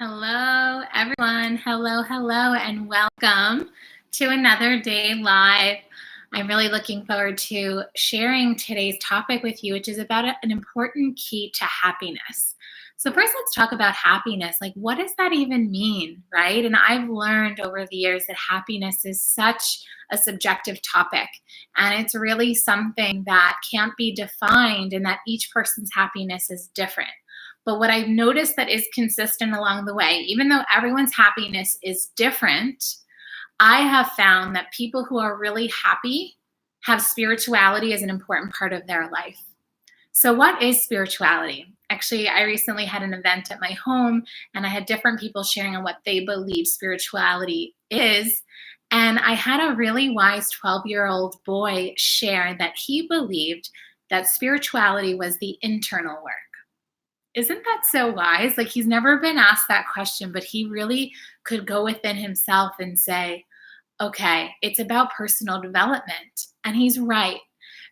Hello, everyone. Hello, and welcome to another day live. I'm really looking forward to sharing today's topic with you, which is about an important key to happiness. So, first, let's talk about happiness. Like, what does that even mean, right? And I've learned over the years that happiness is such a subjective topic, and it's really something that can't be defined, and that each person's happiness is different. But what I've noticed that is consistent along the way, even though everyone's happiness is different, I have found that people who are really happy have spirituality as an important part of their life. So, what is spirituality? Actually, I recently had an event at my home and I had different people sharing on what they believe spirituality is. And I had a really wise 12-year-old boy share that he believed that spirituality was the internal work. Isn't that so wise? Like, he's never been asked that question, but he really could go within himself and say, okay, it's about personal development. And he's right,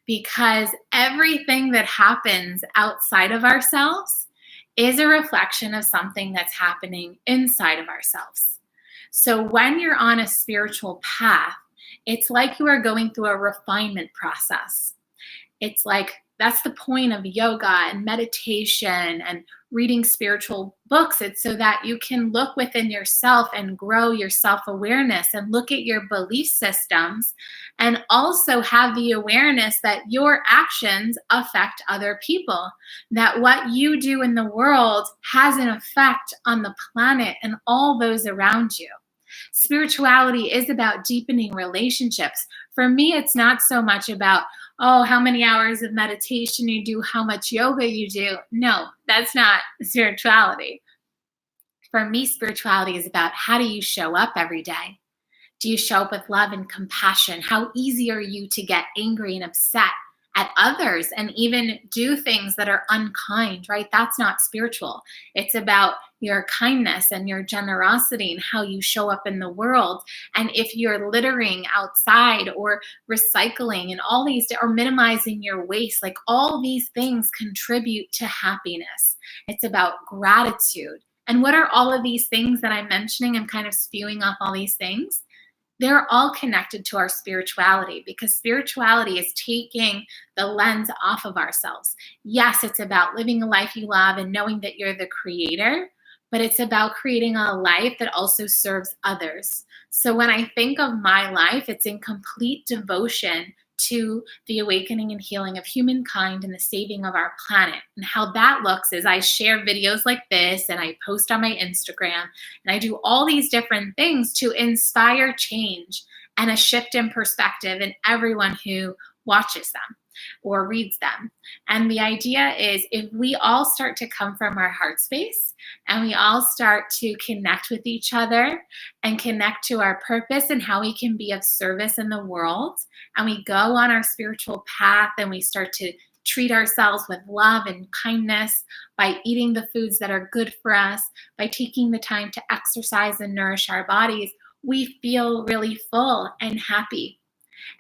because everything that happens outside of ourselves is a reflection of something that's happening inside of ourselves. So when you're on a spiritual path, it's like you are going through a refinement process. It's like that's the point of yoga and meditation and reading spiritual books. It's so that you can look within yourself and grow your self-awareness and look at your belief systems, and also have the awareness that your actions affect other people, that what you do in the world has an effect on the planet and all those around you. Spirituality is about deepening relationships. For me, it's not so much about, oh, how many hours of meditation you do, how much yoga you do. No, that's not spirituality. For me, spirituality is about, how do you show up every day? Do you show up with love and compassion? How easy are you to get angry and upset at others and even do things that are unkind, right? That's not spiritual. It's about your kindness and your generosity and how you show up in the world. And if you're littering outside or recycling and all these, or minimizing your waste, like all these things contribute to happiness. It's about gratitude. And what are all of these things that I'm mentioning? I'm kind of spewing off all these things. They're all connected to our spirituality, because spirituality is taking the lens off of ourselves. Yes, it's about living a life you love and knowing that you're the creator, but it's about creating a life that also serves others. So when I think of my life, it's in complete devotion to the awakening and healing of humankind and the saving of our planet. And how that looks is I share videos like this and I post on my Instagram and I do all these different things to inspire change and a shift in perspective in everyone who watches them or reads them. And the idea is, if we all start to come from our heart space and we all start to connect with each other and connect to our purpose and how we can be of service in the world, and we go on our spiritual path and we start to treat ourselves with love and kindness by eating the foods that are good for us, by taking the time to exercise and nourish our bodies, we feel really full and happy.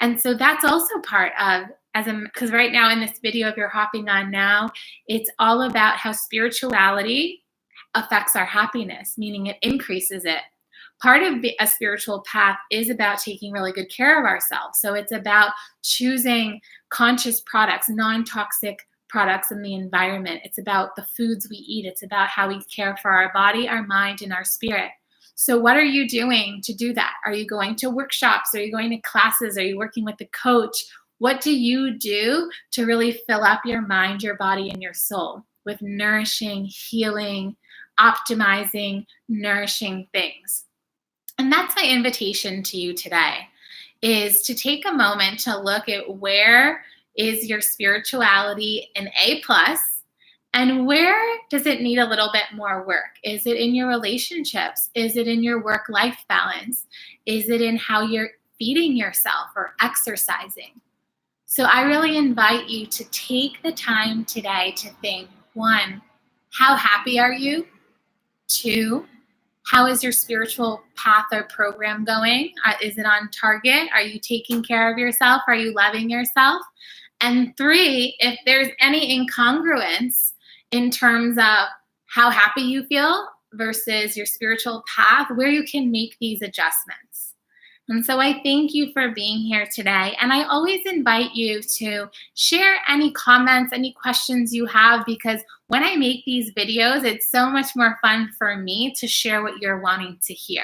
And so that's also part of, because right now in this video, if you're hopping on now, it's all about how spirituality affects our happiness, meaning it increases it. Part of a spiritual path is about taking really good care of ourselves. So it's about choosing conscious products, non-toxic products in the environment. It's about the foods we eat. It's about how we care for our body, our mind, and our spirit. So what are you doing to do that? Are you going to workshops? Are you going to classes? Are you working with a coach? What do you do to really fill up your mind, your body, and your soul with nourishing, healing, optimizing, nourishing things? And that's my invitation to you today, is to take a moment to look at where is your spirituality an A plus, and where does it need a little bit more work? Is it in your relationships? Is it in your work-life balance? Is it in how you're feeding yourself or exercising? So I really invite you to take the time today to think, 1, how happy are you? 2, how is your spiritual path or program going? Is it on target? Are you taking care of yourself? Are you loving yourself? And 3, if there's any incongruence in terms of how happy you feel versus your spiritual path, where you can make these adjustments. And so I thank you for being here today. And I always invite you to share any comments, any questions you have, because when I make these videos, it's so much more fun for me to share what you're wanting to hear.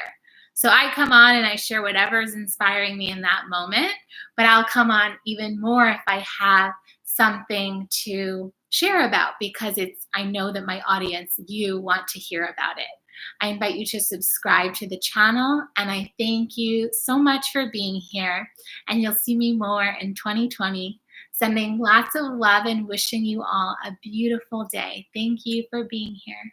So I come on and I share whatever is inspiring me in that moment, but I'll come on even more if I have something to share about, because I know that my audience, you want to hear about it. I invite you to subscribe to the channel, and I thank you so much for being here. And you'll see me more in 2020. Sending lots of love and wishing you all a beautiful day. Thank you for being here.